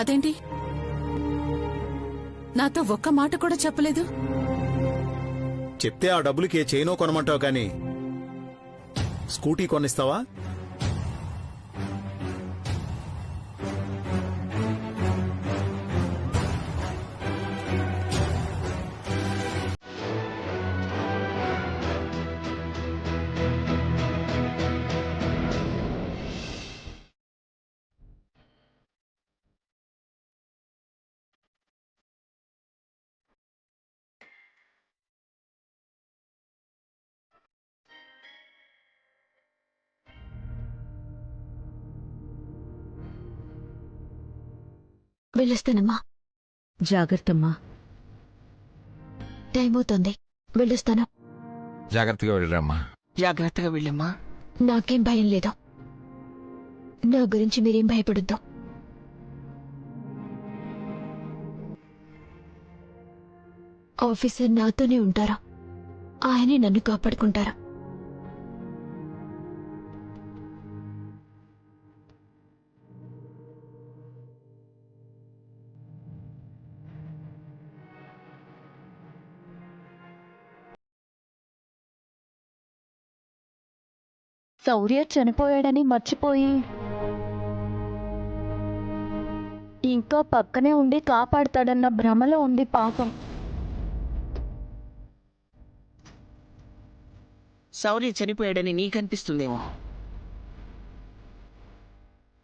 అదేంటి నాతో ఒక్క మాట కూడా చెప్పలేదు? చెప్తే ఆ డబ్బులకి చైనో కొనమంటావు కానీ స్కూటీ కొనిస్తావా? వెళ్ళొస్తానమ్మా. జాగ్రత్తమ్మా. టైం అవుతుంది, వెళ్ళొస్తాను. జాగ్రత్తగా వెళ్ళరమ్మా. జాగ్రత్తగా వెళ్ళమ్మా. నాకేం భయం లేదు. నా గురించి మీరేం భయపడొద్దు. ఆఫీసర్ నాతోనే ఉంటారా, ఆయనే నన్ను కాపాడుకుంటారా. శౌర్య చనిపోయాడని మర్చిపోయి ఇంకా పక్కనే ఉండి కాపాడతాడన్న భ్రమలో ఉంది పాపం. శౌర్య చనిపోయాడని నీకనిపిస్తుందేమో.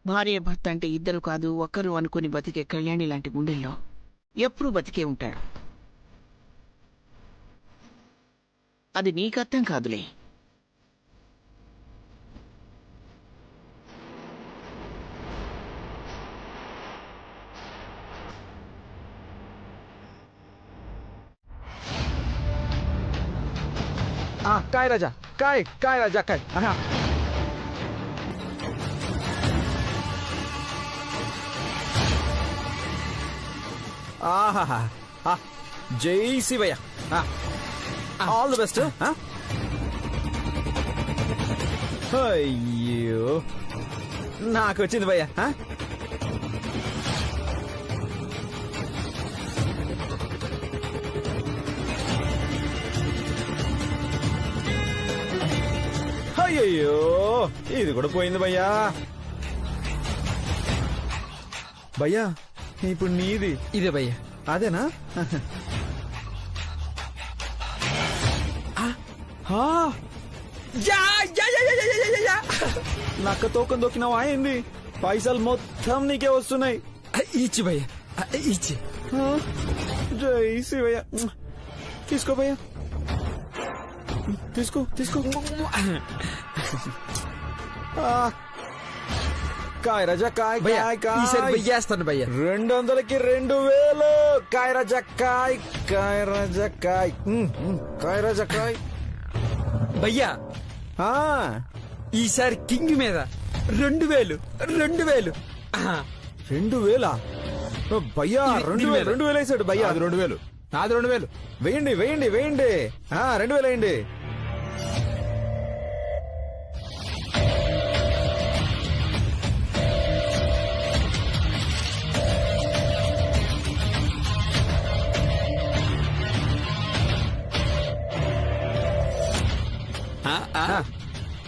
భార్య భర్త అంటే ఇద్దరు కాదు ఒక్కరు అనుకుని బతికే కళ్యాణి లాంటి గుండెల్లో ఎప్పుడూ బతికే ఉంటాడు. అది నీకర్థం కాదులే. काय राजा, काय काय राजा, काय. ఆహా, జై శివయ్య. All the best. అయ్యో, నాకు వచ్చింది భయ్య. అయ్యో, ఇది కూడా పోయింది భయ్యా. భయ్యా, ఇప్పుడు నీది ఇదే భయ్యా. అదేనా? నక్క తోకం దొక్కినావా ఏంది? పైసలు మొత్తం నీకే వస్తున్నాయి. ఇచ్చి భయ్యా, ఇచ్చి. జై శివయ్య. తీసుకో భయ్యా, తీసుకో తీసుకో. కాయ్ రాజా, కాయ్ కాయ్ కాయ్. వెయ్యేస్తాను భయ్యా. 200కి 2000. కాయ్ రాజా కాయ్, కాయ్ రాజా కాయ్, కాయ్ రాజా కాయ్. భయ్యా, ఈసారి కింగ్ మీద 2000. 2000 భయ్యా. 2000 వేసాడు భయ్యా. అది 2000, నాది 2000. వేయండి వేయండి వేయండి. 2000 వేయండి.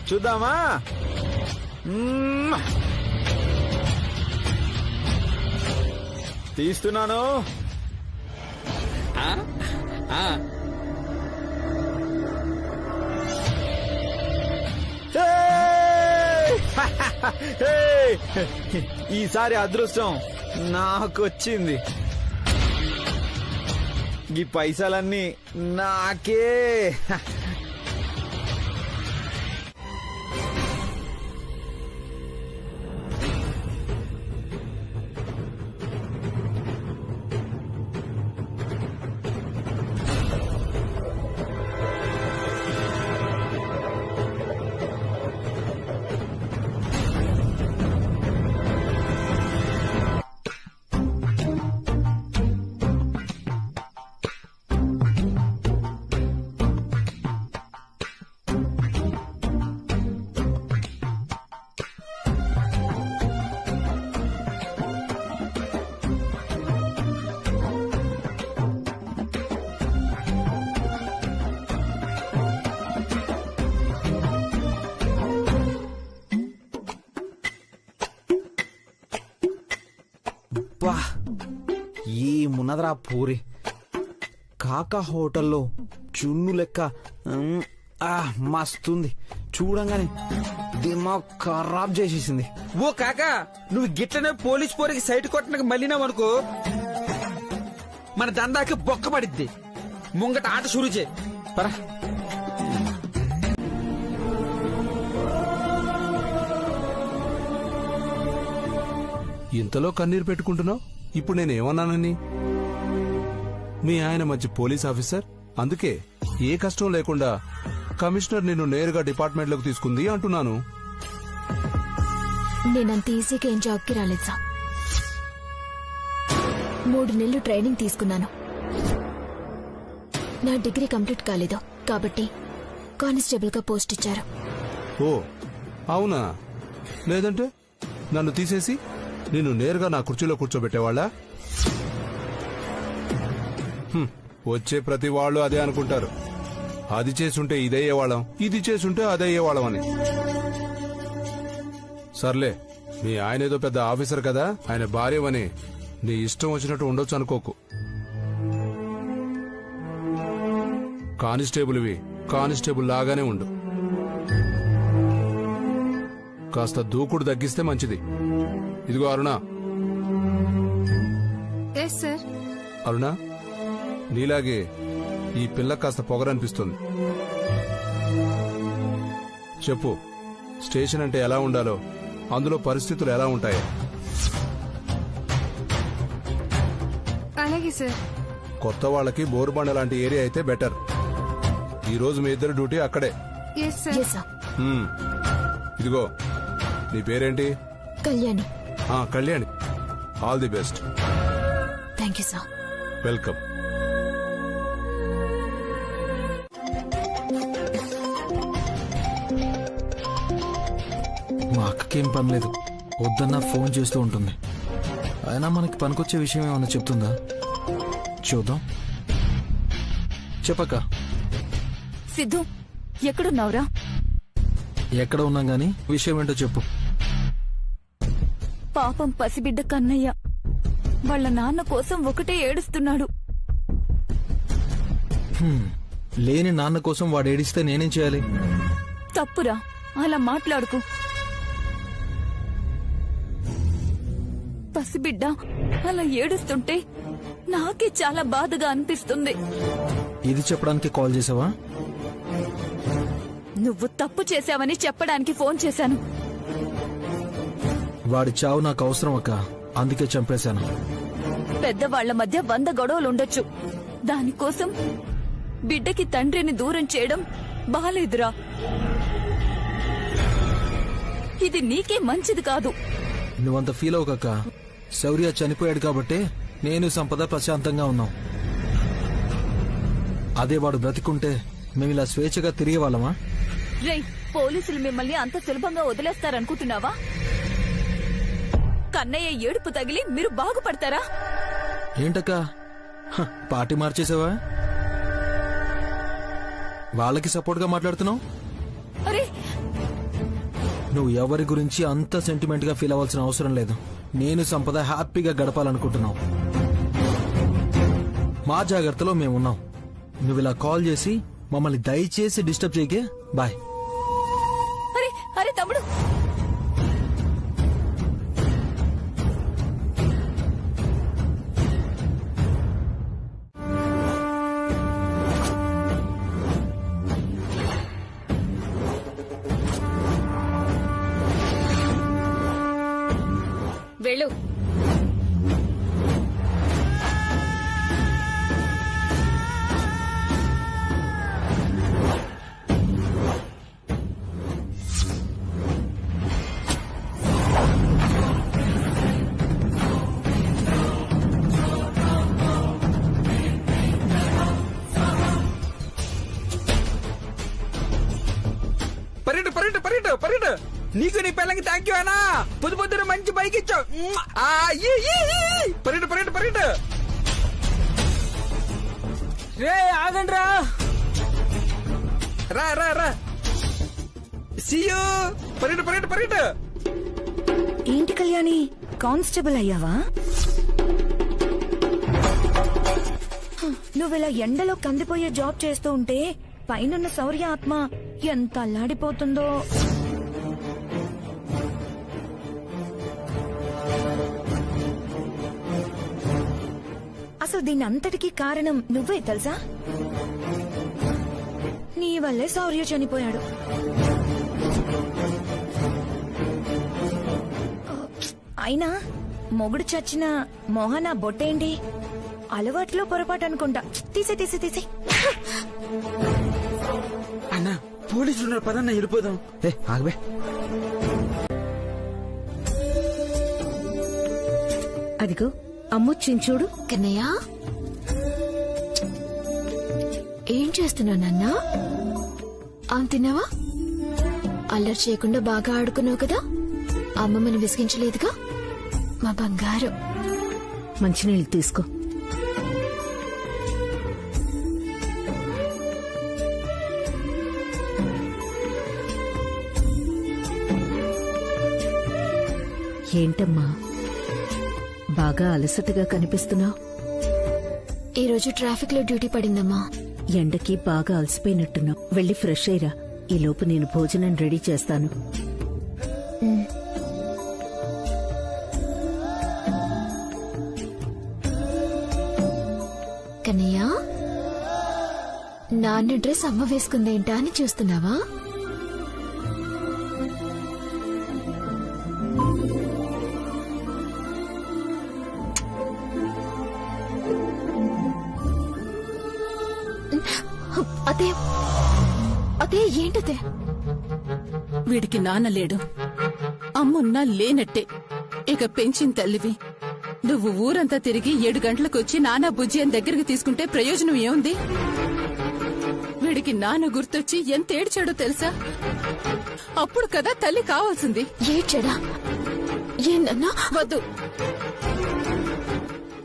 చూద్దామా? తీస్తున్నాను. ఈసారి అదృష్టం నాకొచ్చింది. ఈ పైసలన్నీ నాకే. వా ఏమున్నదిరా పూరి కాకా హోటల్లో చున్ను లెక్క మస్తుంది చూడంగానే దిమాగ్ ఖరాబ్ చేసేసింది. ఓ కాకా నువ్వు గిట్లనే పోలీస్ పోరికి సైట్ కొట్టడానికి మళ్ళీనావనుకో మన దందాకి బొక్క పడిద్ది. ముంగట ఆట షురూ చేయి పరా. ఇంతలో కన్నీరు పెట్టుకుంటున్నావు? ఇప్పుడు నేనేమన్నానని? మీ ఆయన మంచి పోలీస్ ఆఫీసర్, అందుకే ఏ కష్టం లేకుండా కమిషనర్ నిన్ను నేరుగా డిపార్ట్మెంట్లోకి తీసుకుంది అంటున్నాను. నేనంత ఈజీగా ఏం జాబ్కి రాలేదు సార్. 3 నెలలు ట్రైనింగ్ తీసుకున్నాను. నా డిగ్రీ కంప్లీట్ కాలేదు కాబట్టి కానిస్టేబుల్ గా పోస్ట్ ఇచ్చారు. ఓ అవునా? లేదంటే నన్ను తీసేసి నిన్ను నేరుగా నా కుర్చీలో కూర్చోబెట్టేవాళ్ళా? వచ్చే ప్రతి వాళ్ళు అదే అనుకుంటారు. అది చేసుంటే ఇదయ్యేవాళ్ళం, ఇది చేసుంటే అదయ్యేవాళ్ళం అని. సర్లే, మీ ఆయన ఏదో పెద్ద ఆఫీసర్ కదా, ఆయన భార్యవని నీ ఇష్టం వచ్చినట్టు ఉండొచ్చు అనుకోకు. కానిస్టేబుల్వి కానిస్టేబుల్ లాగానే ఉండు. కాస్త దూకుడు తగ్గిస్తే మంచిది. ఇదిగో అరుణ. అరుణ, నీలాగే ఈ పిల్ల కాస్త పొగరనిపిస్తుంది. చెప్పు, స్టేషన్ అంటే ఎలా ఉండాలో, అందులో పరిస్థితులు ఎలా ఉంటాయో. అలాగే సార్. కొత్త వాళ్ళకి బోరుబండ లాంటి ఏరియా అయితే బెటర్. ఈ రోజు మీ ఇద్దరు డ్యూటీ అక్కడే. Yes, sir. ఇదిగో, నీ పేరేంటి? Kalyani. Kalyani. All the best. Thank you sir. Welcome. మా అక్కకేం పనిలేదు, వద్దన్నా ఫోన్ చేస్తూ ఉంటుంది. అయినా మనకి పనికొచ్చే విషయం ఏమన్నా చెప్తుందా? చూద్దాం. చెప్పక్క. సిద్ధు, ఎక్కడున్నావురా? ఎక్కడ ఉన్నాం గాని విషయం ఏంటో చెప్పు. పాపం పసిబిడ్డ కన్నయ్య వాళ్ళ నాన్న కోసం ఒకటే ఏడుస్తున్నాడు. లేని నాన్న కోసం వాడు ఏడిస్తే నేనేం చేయాలి? తప్పురా, అలా మాట్లాడుకు. పసిబిడ్డ అలా ఏడుస్తుంటే నాకే చాలా బాధగా అనిపిస్తుంది. ఇది చెప్పడానికి కాల్ చేసావా? నువ్వు తప్పు చేశావని చెప్పడానికి ఫోన్ చేశాను. వాడి చావు నాకు అవసరం అక్క, అందుకే చంపేశాను. పెద్దవాళ్ల మధ్య 100 గొడవలుండొచ్చు, దానికోసం బిడ్డకి తండ్రిని దూరం చేయడం బాలేదురా. ఇది నీకే మంచిది కాదు. నువ్వంత ఫీల్ అవ్వకక్క. శౌర్య చనిపోయాడు కాబట్టే నేను సంపద ప్రశాంతంగా ఉన్నాం. అదే వాడు బ్రతికుంటే మేము ఇలా స్వేచ్ఛగా తిరిగే వాళ్ళమా? రేయ్, పోలీసులు మిమ్మల్ని అంత సులభంగా వదిలేస్తారనుకుంటున్నావా? కన్నయ్య ఏడుపు తగిలి మీరు బాగుపడతారా? ఏంటక్క పార్టీ మార్చేసావా? వాళ్ళకి సపోర్ట్ గా మాట్లాడుతున్నావు. అరే, నువ్వు ఎవరి గురించి అంత సెంటిమెంట్ గా ఫీల్ అవ్వాల్సిన అవసరం లేదు. నేను సంపద హ్యాపీగా గడపాలనుకుంటున్నావు. మా జాగ్రత్తలో మేమున్నాం. నువ్వు ఇలా కాల్ చేసి మమ్మల్ని దయచేసి డిస్టర్బ్ చేయకే. బాయ్. అరే అరే తమ్ముడు, వెళ్ళు. పర్యట నీకు నీ పిల్లకి థ్యాంక్ యూ అన్నా. పొద్దున మంచి బైక్ ఇచ్చావు. పర్యట రే ఆగండి రా రా రా రా. సియూ. పర్యట ఏంటి కళ్యాణి, కానిస్టేబుల్ అయ్యావా? నువ్విలా ఎండలో కందిపోయే జాబ్ చేస్తూ ఉంటే పైనున్న శౌర్య ఆత్మ ఎంత అల్లాడిపోతుందో. అసలు దీని అంతటికీ కారణం నువ్వే తెలుసా? నీ వల్లే శౌర్య చనిపోయాడు. అయినా మొగుడు చచ్చిన మోహన బొట్టేంటి? అలవాట్లో పొరపాటు అనుకుంటా. తీసే తీసే తీసే. అన్న పోలీసులు ఉన్నారు, పదన్న వెళ్ళిపోదాం. ఆగబే. అదిగో అమ్మొచ్చింది చూడు. కన్నయ్య, ఏం చేస్తున్నావు నాన్నా? తిన్నావా? అల్లరి చేయకుండా బాగా ఆడుకున్నావు కదా. అమ్మమ్మని విసిగించలేదుగా. మా బంగారు. మంచినీళ్ళు తీసుకో. ఏంటమ్మా బాగా అలసటగా కనిపిస్తున్నావు? ఈరోజు ట్రాఫిక్ లో డ్యూటీ పడిందమ్మా. ఎండకి బాగా అలసిపోయినట్టున్నావు. వెళ్ళి ఫ్రెష్ అయ్యిరా. ఈ లోపు నేను భోజనం రెడీ చేస్తాను. కన్నయ్య, నాన్న డ్రెస్ అమ్మ వేసుకుందేంటా అని చూస్తున్నావా? అదే అదే ఏంటదే? వీడికి నాన్న లేడు, అమ్మున్నా లేనట్టే. ఇక పెంచిన తల్లివి నువ్వు ఊరంతా తిరిగి 7 గంటలకొచ్చి నానా బుజ్జి అని దగ్గరికి తీసుకుంటే ప్రయోజనం ఏముంది? వీడికి నాన్న గుర్తొచ్చి ఎంత ఏడ్చాడో తెలుసా? అప్పుడు కదా తల్లి కావాల్సింది. ఏడ్చాడా? ఏంటన్నా? వద్దు,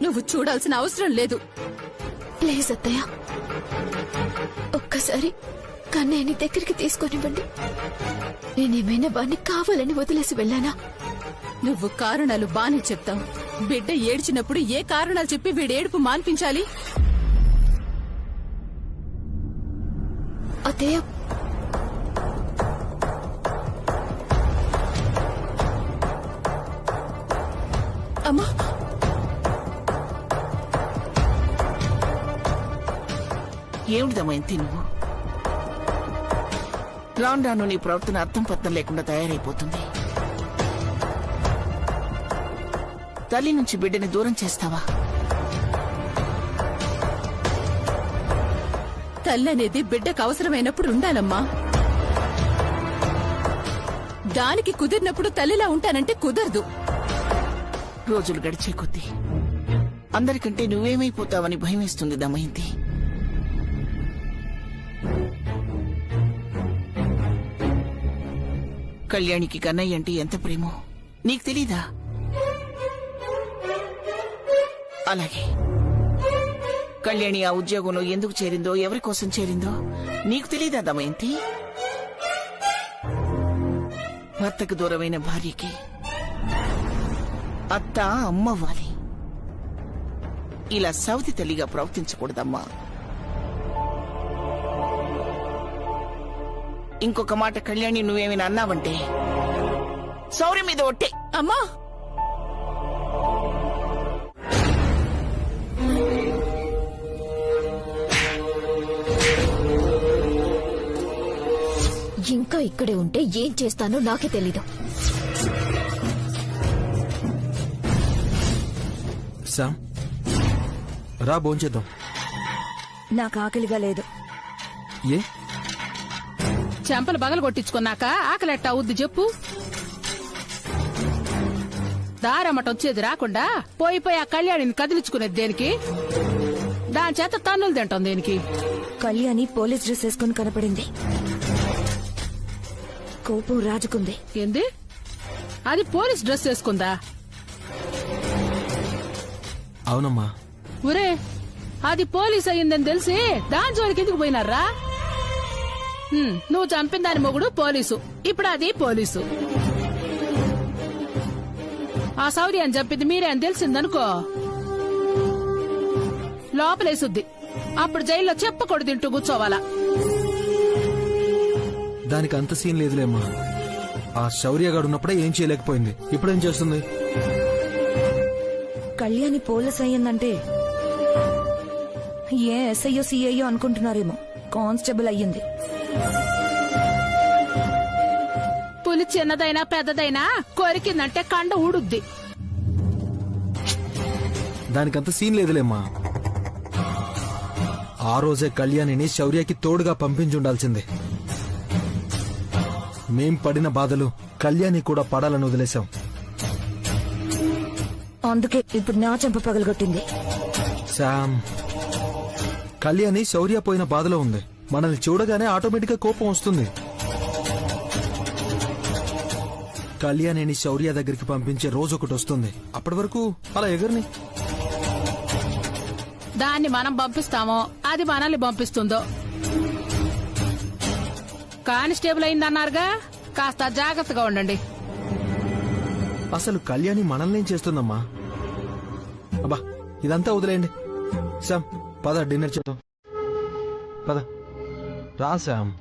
నువ్వు చూడాల్సిన అవసరం లేదు. ప్లీజ్ అత్తయ్య, ఒక్కసారి కన్నయ్యని దగ్గరికి తీసుకొనివ్వండి. నేనేమైనా వాణ్ణి కావాలని వదిలేసి వెళ్ళానా? నువ్వు కారణాలు బానే చెప్తావు. బిడ్డ ఏడ్చినప్పుడు ఏ కారణాలు చెప్పి వీడేడుపు మాన్పించాలి? అత్తయ్య, అమ్మా, ఏమిటిదమ్మా ఇంత నువ్వు? రాను రాను నీ ప్రవర్తన అర్థం పత్రం లేకుండా తయారైపోతుంది. తల్లి నుంచి బిడ్డని దూరం చేస్తావా? తల్లి అనేది బిడ్డకు అవసరమైనప్పుడు ఉండాలమ్మా. దానికి కుదిరినప్పుడు తల్లిలా ఉంటానంటే కుదరదు. రోజులు గడిచే కొద్దీ అందరికంటే నువ్వేమైపోతావని భయమేస్తుంది దమయంతి. కళ్యాణికి కన్నయ్య అంటే ఎంత ప్రేమో నీకు తెలీదా? అలాగే కళ్యాణి ఆ ఉద్యోగంలో ఎందుకు చేరిందో, ఎవరి కోసం చేరిందో నీకు తెలీదా దమయంతి? భర్తకు దూరమైన భార్యకి అత్త అమ్మవ్వాలి. ఇలా సవతి తల్లిగా ప్రవర్తించకూడదమ్మా. ఇంకొక మాట కళ్యాణి నువ్వేమైనా అన్నావంటే సౌర్య మీద ఒట్టే. అమ్మా, ఇంకా ఇక్కడే ఉంటే ఏం చేస్తానో నాకే తెలీదు. శామ్, రా భోంచేద్దాం. నాకు ఆకలిగా లేదు. ఏ? చెంపలు బగలు కొట్టించుకున్నాక ఆకలెట్ట అవుద్ది చెప్పు? దారమ్మట వచ్చేది రాకుండా పోయి ఆ కళ్యాణిని కదిలించుకునేది దేనికి? దాని చేత తన్నులు తింటాం దేనికి? కళ్యాణి పోలీస్ డ్రెస్ వేసుకుని కనపడింది. కోపం రాజుకుంది. ఏంది? అది పోలీస్ డ్రెస్ వేసుకుందా? అవునమ్మా. ఒరే, అది పోలీస్ అయ్యిందని తెలిసి దాని జోలికి ఎందుకు పోయినారా? నువ్వు చంపిన దాని మొగుడు పోలీసు, ఇప్పుడు అది పోలీసు. ఆ శౌర్య అని చెప్పింది మీరే అని తెలిసిందనుకో, లోపలేసుద్ది. అప్పుడు జైల్లో చెప్పకూడదు తింటూ కూర్చోవాలా. దానికి అంత సీన్ లేదులేమ్మా. ఆ శౌర్యగాడు ఉన్నప్పుడే ఏం చేయలేకపోయింది, ఇప్పుడేం చేస్తుంది? కళ్యాణి పోలీస్ అయ్యిందంటే ఏ ఎస్ఐయో సిఐయో అనుకుంటున్నారేమో, కానిస్టేబుల్ అయ్యింది. పులి చిన్నదైనా పెద్దదైనా కొరికిందంటే కండ ఊడుద్ది. దానికంత సీన్ లేదులేమ్మా. ఆ రోజే కళ్యాణిని శౌర్యకి తోడుగా పంపించుండాల్సిందే. మేం పడిన బాధలు కళ్యాణి కూడా పడాలని వదిలేశాం. అందుకే ఇప్పుడు నా చెంప పగలగొట్టింది. శామ్, కళ్యాణి శౌర్య పోయిన బాధలో ఉంది. మనల్ని చూడగానే ఆటోమేటిక్ గా కోపం వస్తుంది. కళ్యాణిని శౌర్య దగ్గరికి పంపించే రోజు ఒకటి వస్తుంది. అప్పటి వరకు అలా ఎగర్ని. దాన్ని మనం పంపిస్తామో అది మనల్ని పంపిస్తుందో. కానిస్టేబుల్ అయిందన్నారుగా, కాస్త జాగ్రత్తగా ఉండండి. అసలు కళ్యాణి మనల్ని ఏం చేస్తుందమ్మా? అబ్బా, ఇదంతా వదిలేయండి. శామ్, పద డిన్నర్ చేద్దాం. పద రా శామ్.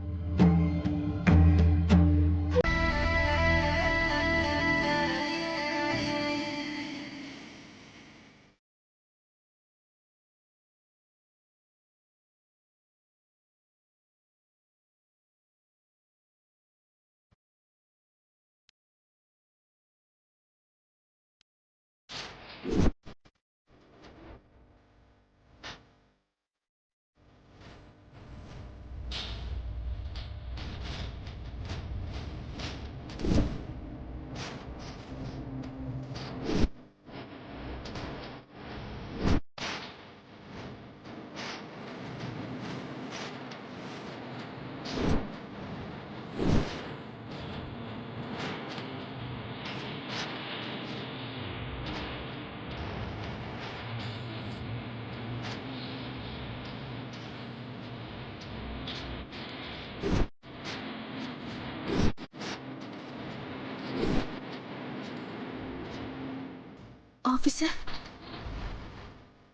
ఆఫీసర్,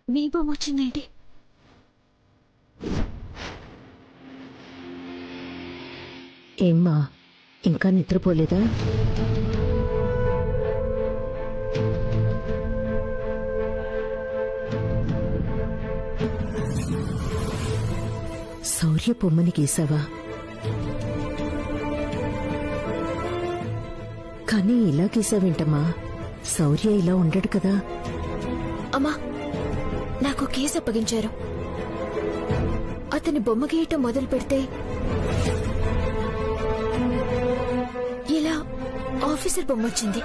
మీ బొమ్మ వచ్చిందేంటి? ఏమ్మా, ఇంకా నిద్రపోలేదా? శౌర్య బొమ్మని గీసావా? కానీ ఇలా గీసావేంటమ్మా? శౌర్య ఇలా ఉండడు కదా. అమ్మా, నాకు కేసు అప్పగించారు. అతని బొమ్మ గీయటం మొదలు పెడితే ఇలా ఆఫీసర్ బొమ్మ వచ్చింది.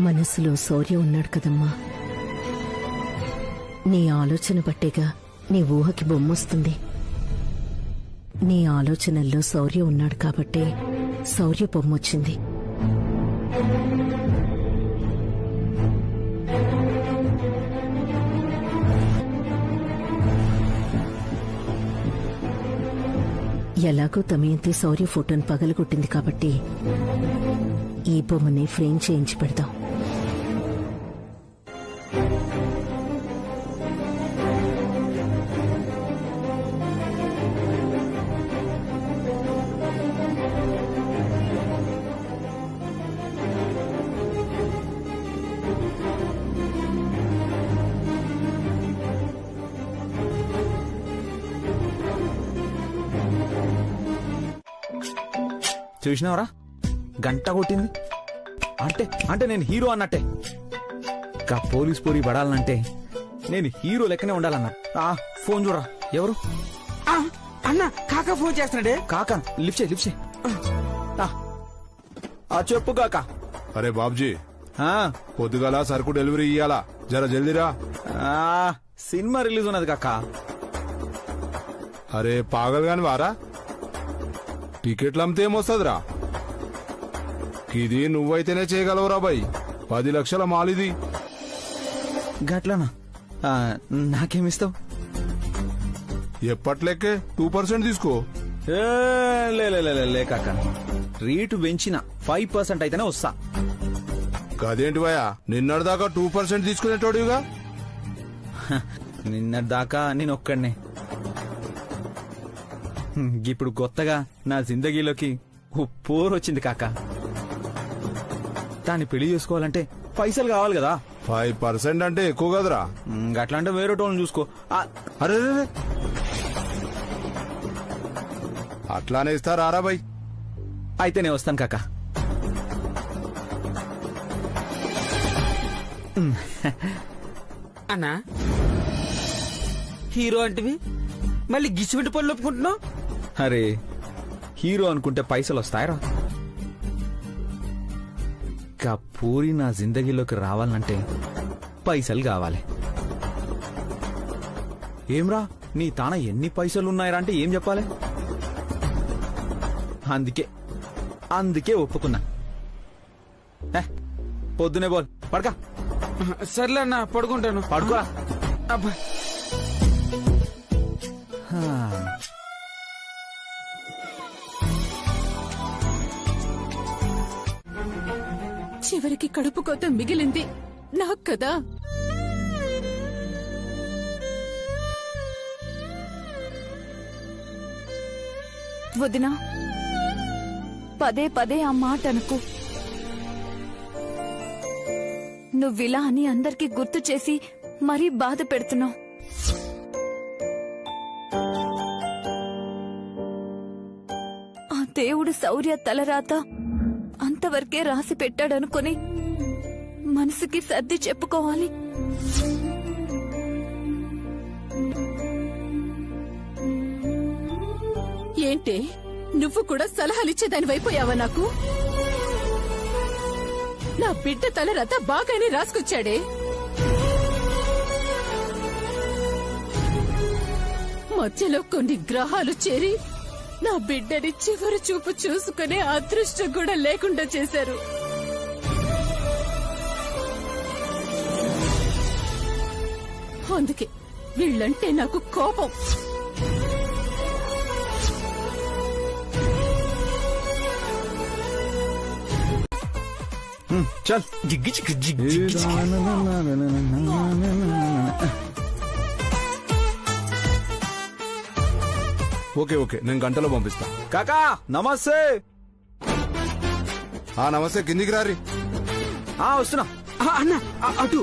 మనసులో శౌర్య ఉన్నాడు కదమ్మా. నీ ఆలోచన బట్టేగా నీ ఊహకి బొమ్మొస్తుంది. నీ ఆలోచనల్లో శౌర్య ఉన్నాడు కాబట్టే శౌర్య బొమ్మొచ్చింది. ఎలాగో తమయంతి శౌర్య ఫోటోను పగలగొట్టింది కాబట్టి ఈ బొమ్మని ఫ్రేమ్ చేయించి పెడదాం. చూసినావరా, గంట కొట్టింది. అంటే అంటే నేను హీరో అన్నట్టే. కా పోలీస్ పోరి పడాలంటే నేను హీరో లెక్కనే ఉండాలన్నా. ఫోన్ చూడరా. ఎవరు? అన్న, కాకా ఫోన్ చేస్తున్నాడే. కాకా, లిఫ్ట్ చేయి, లిఫ్ట్ చేయి. చెప్పు కాకా. అరే బాబ్జీ, పొద్దుగాల సరుకు డెలివరీ ఇయ్యాలా, జర జల్దీరా. సినిమా రిలీజ్ ఉన్నది కాకా. అరే పాగల్ గాని వారా, టికెట్లు అమ్మితే ఏమొస్తుందిరా? ఇది నువ్వైతేనే చేయగలవురా బాయ్. 10 లక్షల మాలిది. గట్లనా? నాకేమిస్తావు? ఎప్పట్లెక్కే 2% తీసుకో. లే కాకా, రేటు పెంచిన 5% అయితేనే వస్తా. గదేంటి భయా నిన్నటిదాకా 2% తీసుకునేటోడివిగా. నిన్నటిదాకా నేను ఒక్కడనే. ఇప్పుడు కొత్తగా నా జిందగీలోకి ఓ పోరు వచ్చింది కాక. దాన్ని పెళ్లి చేసుకోవాలంటే పైసలు కావాలి కదా. 5% అంటే ఎక్కువ కదరా. అట్లా అంటే వేరే టోన్ చూసుకో. అరే అట్లానే ఇస్తారా రా బై? అయితే నేను వస్తాను కాక. అన్నా హీరో అంటివి మళ్ళీ గిచ్చిపెట్టి పనులు ఒప్పుకుంటున్నావు. అరే హీరో అనుకుంటే పైసలు వస్తాయరా? పూరి నా జిందగీలోకి రావాలంటే పైసలు కావాలి. ఏమ్రా నీ తాన ఎన్ని పైసలున్నాయరా అంటే ఏం చెప్పాలి? అందుకే ఒప్పుకున్నా. పొద్దునే బోల్ పడక. సర్లే అన్న పడుకుంటాను. పడుకోరా. అబ్బా చివరికి కడుపు కోత మిగిలింది నాకు కదా. వదినా, పదే పదే ఆ మాట అనుకో. నువ్విలా అని అందరికీ గుర్తు చేసి మరీ బాధ పెడుతున్నావు. ఆ దేవుడు శౌర్య తలరాత అంతవరకే రాసి పెట్టాడనుకొని మనసుకి సర్ది చెప్పుకోవాలి. ఏంటే నువ్వు కూడా సలహాలిచ్చేదాని వైపోయావా నాకు? నా బిడ్డ తలరాత బాగానే రాసుకొచ్చాడే. మధ్యలో కొన్ని గ్రహాలు చేరి నా బిడ్డని చివరి చూపు చూసుకునే అదృష్టం కూడా లేకుండా చేశారు. అందుకే వీళ్ళంటే నాకు కోపం. చల్. ఓకే నేను గంటలో పంపిస్తా. కాకా నమస్తే. నమస్తే, కిందికి రారి. వస్తున్నా. అన్న అటు.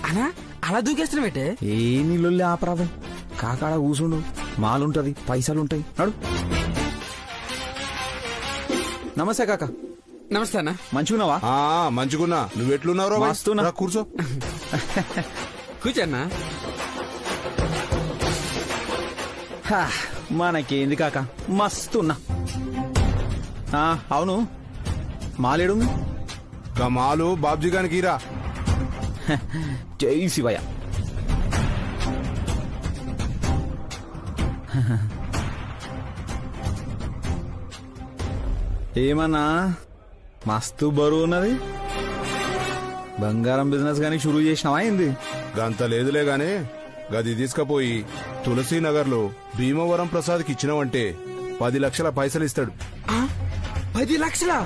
అన్నా అలా దూకేస్తున్నావేంటే? ఏ నీళ్ళొల్లి ఆపరాదు. కాకాడ కూసుండు, మాలుంటది, పైసలుంటాయి. నడు. నమస్తే కాకా. నమస్తే అన్న. మంచిగున్నావా? మంచిగున్నా. నువ్వెట్లున్నావు? మస్తున్నా. కూర్చో. కూర్చోన్నా. మనకేంది కాక, మస్తున్నా. అవును మాలేడు? మాలు బాబ్జీ గానికి రా. జై శివయ్య. ఏమన్నా మస్తు బరువు ఉన్నది. బంగారం బిజినెస్ గానీ షురూ చేసినావా ఏంది? గంత లేదులే గాని గది తీసుకపోయి తులసీనగర్ లో భీమవరం ప్రసాద్కి ఇచ్చినావంటే 10 లక్షల పైసలు ఇస్తాడు. 10 లక్షలా?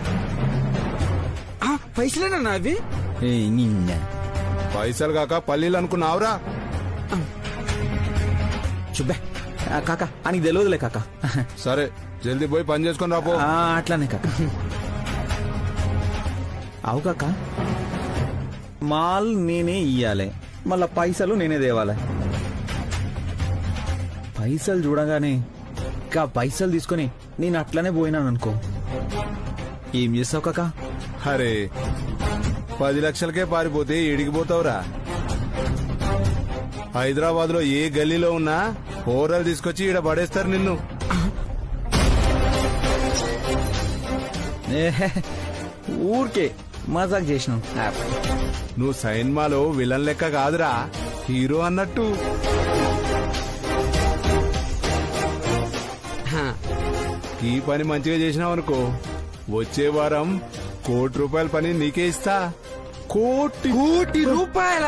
పైసలేనా అవి? పైసలు కాక పల్లీలు అనుకున్నావురా? చుబ్బే కాక, అని తెలియదులే కాక. సరే జల్దీ పోయి పని చేసుకుని రాపో. అట్లానే కాక. అవు కాక, మాల్ నేనే ఇయ్యాలి, మళ్ళా పైసలు నేనే తేవాలి. పైసలు చూడగానే ఇంకా పైసలు తీసుకొని నేను అట్లనే పోయినాను అనుకో, ఏం చేస్తావు కాక? అరే 10 లక్షలకే పారిపోతే ఎడిగిపోతావురా. హైదరాబాద్ లో ఏ గల్లీలో ఉన్నా ఓరలు తీసుకొచ్చి ఈడ పడేస్తారు నిన్ను. ఊరికే మజాక్ చేసినావు. నువ్వు సైన్మాలో విలన్ లెక్క కాదురా, హీరో అన్నట్టు. ఈ పని మంచిగా చేసినావు అనుకో, వచ్చే వారం ₹1 కోటి పని నీకే ఇస్తా. కోటి రూపాయల?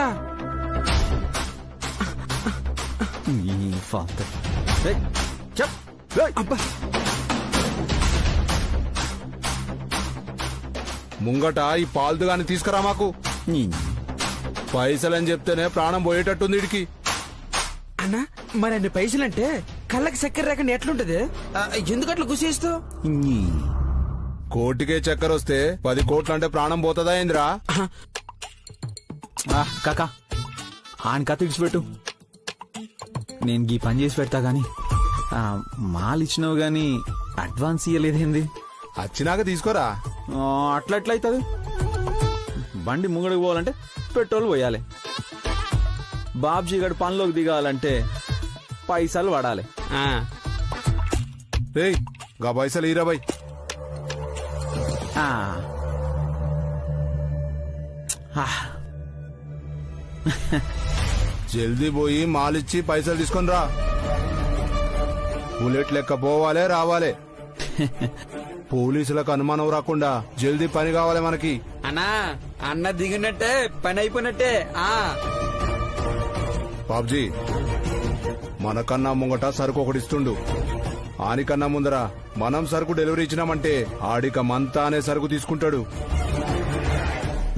ముంగట ఈ పాల్తుగాని తీసుకురా మాకు. పైసలని చెప్తేనే ప్రాణం పోయేటట్టుంది ఇడికి. అన్నా మరి అన్ని పైసలంటే కళ్ళకి చక్కెర రాకుండా ఎట్లుంటది? ఎందుకట్లా గుసేస్తావు? కోటికే చక్కెర వస్తే 10 కోట్లు అంటే ప్రాణం పోతుందా ఏంద్రా? కాకా ఆయన కథ ఇడిచిపెట్టు, నేను గీ పని చేసి పెడతా గాని. మాల్ ఇచ్చినావు గాని అడ్వాన్స్ ఇయ్యలేదేంది? వచ్చినాక తీసుకోరా. అట్లా ఎట్లా అవుతుంది? బండి ముంగడికి పోవాలంటే పెట్రోల్ పోయాలి, బాబ్జీ గడు పనిలోకి దిగాలంటే పైసలు పడాలి. రేయ్ గా పైసలు 20. జల్దీ పోయి మాలిచ్చి పైసలు తీసుకొని రా. బుల్లెట్ లెక్క పోవాలే రావాలే. పోలీసులకు అనుమానం రాకుండా జల్దీ పని కావాలి మనకి. అన్నా అన్న దిగినట్టే పని అయిపోయినట్టే. బాబ్జీ మనకన్నా ముంగట సరుకు ఒకటి ఇస్తుండు. ఆనికన్నా ముందర మనం సరుకు డెలివరీ ఇచ్చినామంటే ఆడిక మంతా అనే సరుకు తీసుకుంటాడు.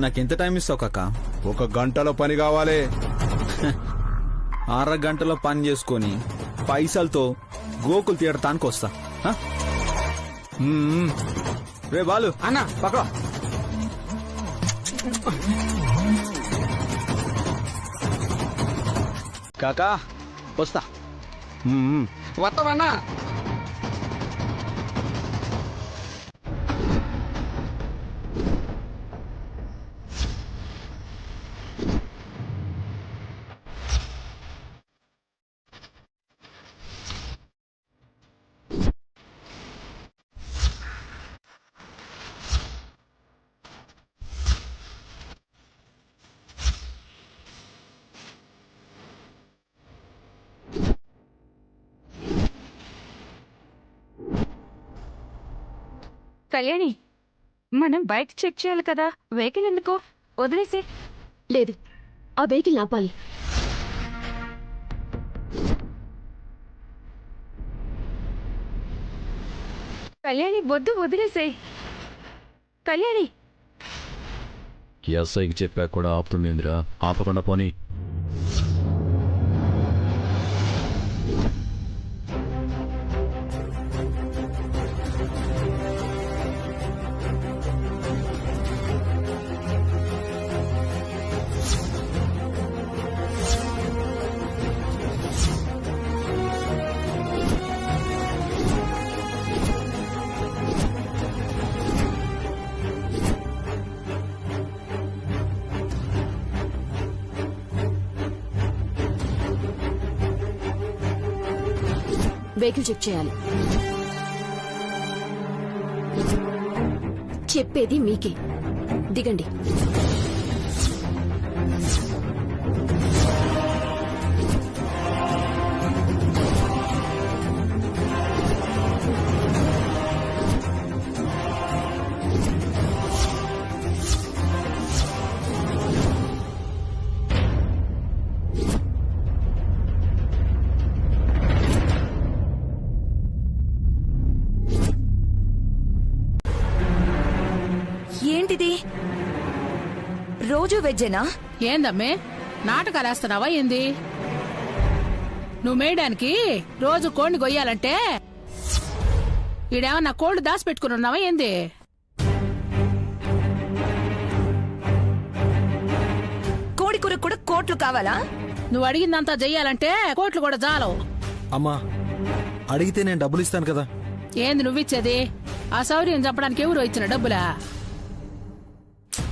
నాకెంత టైం ఇస్తావు కాకా? 1 గంటలో పని కావాలి. 6 గంటలో పని చేసుకొని పైసలతో గోకులు తీయడానికి వస్తా. రే బాలు అన్న పక్కన కాకా వస్తా. వస్తావన్నా? కళ్యాణి, మనం బయట చెక్ చేయాలి కదా, వెహికల్ ఎందుకో వదిలేసే. లేదు, ఆ వెహికల్ ఆపాలి. కళ్యాణి వద్దు, వదిలేసే. కళ్యాణి ఎస్ఐకి చెప్పా కూడా ఆపుతుందిరా, ఆపకుండా పోనీ. వెహికల్ చెక్ చేయాలి. చెప్పేది మీకే, దిగండి. ఏంటిది? రోజు వెజ్జేనా? ఏందమ్మే నాటకాలు వేస్తున్నావా ఏంది? నువ్వు మేయడానికి రోజు కోడిని కొయ్యాలంటే ఈడేమన్నా కోళ్లు దాచి పెట్టుకుని ఉన్నావా ఏంది? కోడి కూర కూడా కోట్లు కావాలా? నువ్వు అడిగిందంతా చెయ్యాలంటే కోట్లు కూడా జాలవు. అమ్మా, అడిగితే నేను డబ్బులు ఇస్తాను కదా. ఏంది నువ్విచ్చేది? ఆ శౌర్యం చంపడానికి ఎవరో ఇచ్చిన డబ్బులా?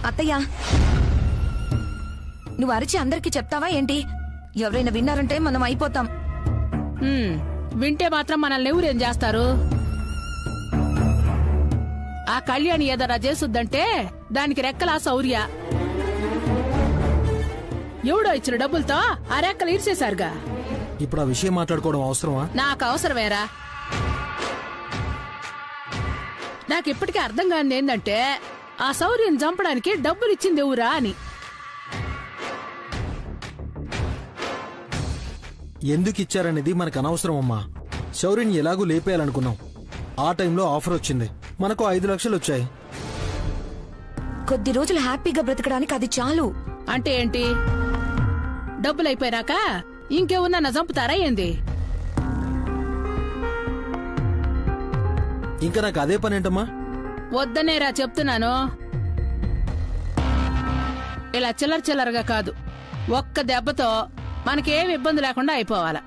అత్తయ్య, నువ్వు అరిచి అందరికీ చెప్తావా ఏంటి? ఎవరైనా విన్నారంటే మనం అయిపోతాం. వింటే మాత్రం మనల్ని ఎవరేం చేస్తారు? ఆ కళ్యాణి ఏదైనా చేసుద్దంటే దానికి రెక్కల శౌర్య. ఎవడో ఇచ్చిన డబ్బులతో ఆ రెక్కలు ఇరిచేశారుగా. ఇప్పుడు ఆ విషయం మాట్లాడుకోవడం అవసరమా? నాకు అవసరమేరా. నాకు ఇప్పటికీ అర్థం కాని ఏందంటే ఆ శౌర్యం చంపడానికి డబ్బులు ఇచ్చింది ఎవరా అని. ఎందుకు ఇచ్చారనేది మనకు అనవసరం అమ్మా. శౌర్యని ఎలాగూ లేపేయాలనుకున్నాం. ఆ టైంలో ఆఫర్ వచ్చింది, మనకు 5 లక్షలు వచ్చాయి. కొద్ది రోజులు హ్యాపీగా బ్రతకడానికి అది చాలు. అంటే ఏంటి? డబ్బులైపోయినాక ఇంకేమన్నా చంపుతారా ఏంది? ఇంకా నాకు అదే పని ఏంటమ్మా? వద్దనేరా చెప్తున్నాను. ఇలా చిల్లరగా కాదు, ఒక్క దెబ్బతో మనకేం ఇబ్బంది లేకుండా అయిపోవాలా.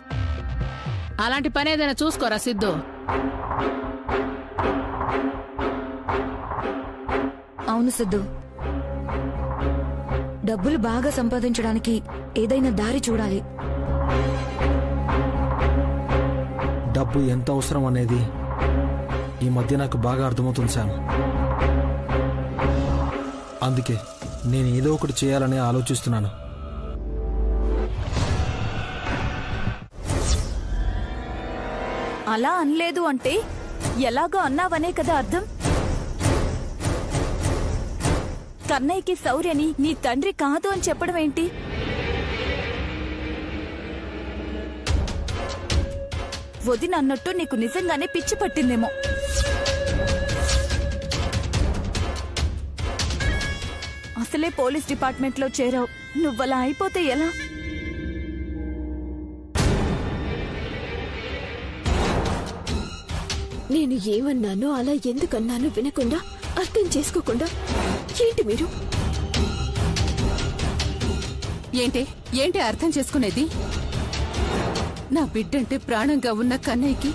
అలాంటి పని ఏదైనా చూసుకోరా సిద్ధు. అవును సిద్ధు, డబ్బులు బాగా సంపాదించడానికి ఏదైనా దారి చూడాలి. డబ్బు ఎంత అవసరం అనేది ఈ మధ్య నాకు బాగా అర్థమవుతుంది శామ్. అందుకే నేను ఏదో ఒకటి చేయాలని ఆలోచిస్తున్నాను. అలా అనలేదు అంటే ఎలాగో అన్నావనే కదా అర్థం. కన్నయ్యకి శౌర్యని నీ తండ్రి కాదు అని చెప్పడం ఏంటి? వదిన అన్నట్టు నీకు నిజంగానే పిచ్చి పట్టిందేమో. అసలే పోలీస్ డిపార్ట్మెంట్ లో చేరావు, నువ్వలా అయిపోతే ఎలా? నేను ఏమన్నానో అలా ఎందుకన్నానో వినకుండా, అర్థం చేసుకోకుండా ఏంటి మీరు? ఏంటి అర్థం చేసుకునేది? నా బిడ్డంటే ప్రాణంగా ఉన్న కన్నయ్యకి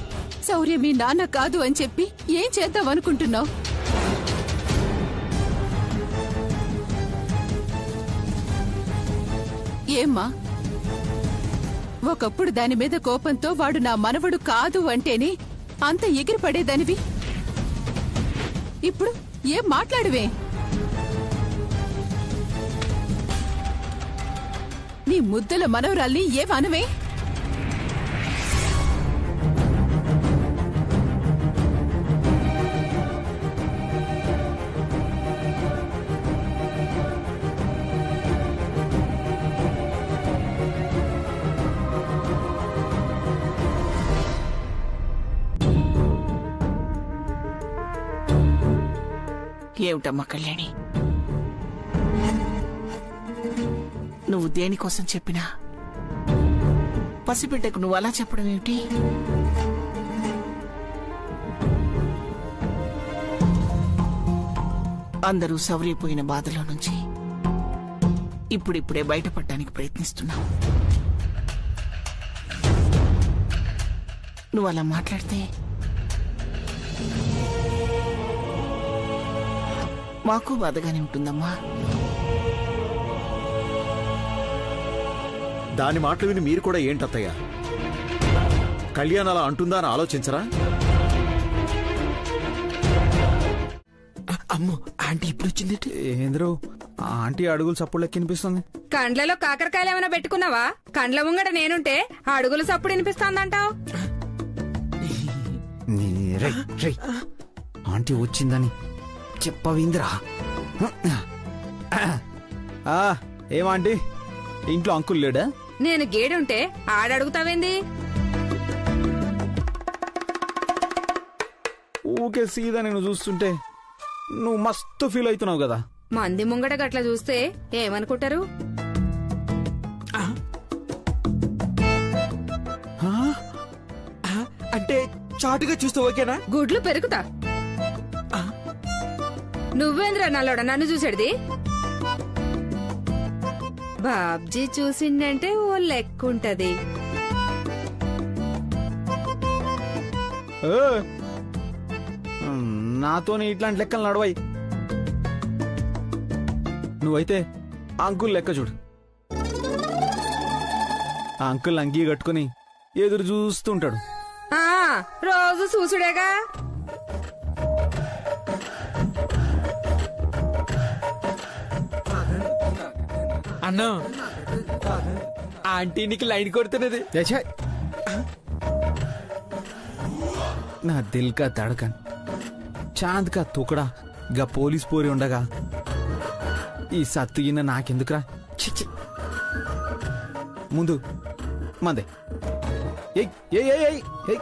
శౌర్య మీ నాన్న కాదు అని చెప్పి ఏం చేద్దామనుకుంటున్నావు? ఏమ్మా, ఒకప్పుడు దాని మీద కోపంతో వాడు నా మనవడు కాదు అంటేనే అంత ఎగిరిపడేదానివి. ఇప్పుడు ఏం మాట్లాడవే? నీ ముద్దల మనవరాల్ని ఏమనవే? ఏమిటమ్మా కళ్యాణి, నువ్వు దేనికోసం చెప్పినా పసిబిడ్డకు నువ్వు అలా చెప్పడం ఏమిటి? అందరూ సవరైపోయిన బాధలో నుంచి ఇప్పుడిప్పుడే బయటపడటానికి ప్రయత్నిస్తున్నావు. నువ్వు అలా మాట్లాడితే మాకు బాధగానే ఉంటుందమ్మా. దాని మాటలు విని మీరు కూడా ఏంటత్తయ్య, కళ్యాణ్ అలా అంటుందా అని ఆలోచించరా? అమ్మో, ఆంటీ ఇప్పుడు వచ్చింది. ఏంద్రు ఆంటీ అడుగులు చప్పుడు లెక్క వినిపిస్తుంది. కండ్లలో కాకరకాయలు ఏమైనా పెట్టుకున్నావా? కండ్ల ముంగట నేనుంటే అడుగులు సప్పుడు వినిపిస్తాందంటావు. ఆంటీ వచ్చిందని చెప్పవింద్రా. ఏమాంటీ, ఇంట్లో అంకుల్ లేడా? నేను గేడుంటే ఆడడుగుతావేంది? ఊకే సీదా నేను చూస్తుంటే నువ్వు మస్తు ఫీల్ అవుతున్నావు కదా. మంది ముంగట గట్ల చూస్తే ఏమనుకుంటారు? అంటే చాటుగా చూస్తే ఓకేనా? గుడ్లు పెరుగుతా. నువ్వేంద్రా నల్లోడ నన్ను చూసేది? బాబ్జీ చూసిండంటే ఓ లెక్కుంటది. నాతోని ఇట్లాంటి లెక్కలు నడవాయి. నువ్వైతే అంకుల్ లెక్క చూడు. ఆ అంకుల్ అంగీ కట్టుకుని ఎదురు చూస్తుంటాడు. రోజు చూసుడేగా. అన్నా, ఆంటీ నీకు లైన్ కొడుతున్నది. నా దిల్ కా ధడకన్, చాంద్ కా తుకడా గా పోలీస్ పోరి ఉండగా ఈ సత్తుగిన నాకెందుకురా? ముందు మందే ఏయ్ ఏయ్ ఏయ్ ఏయ్ ఏయ్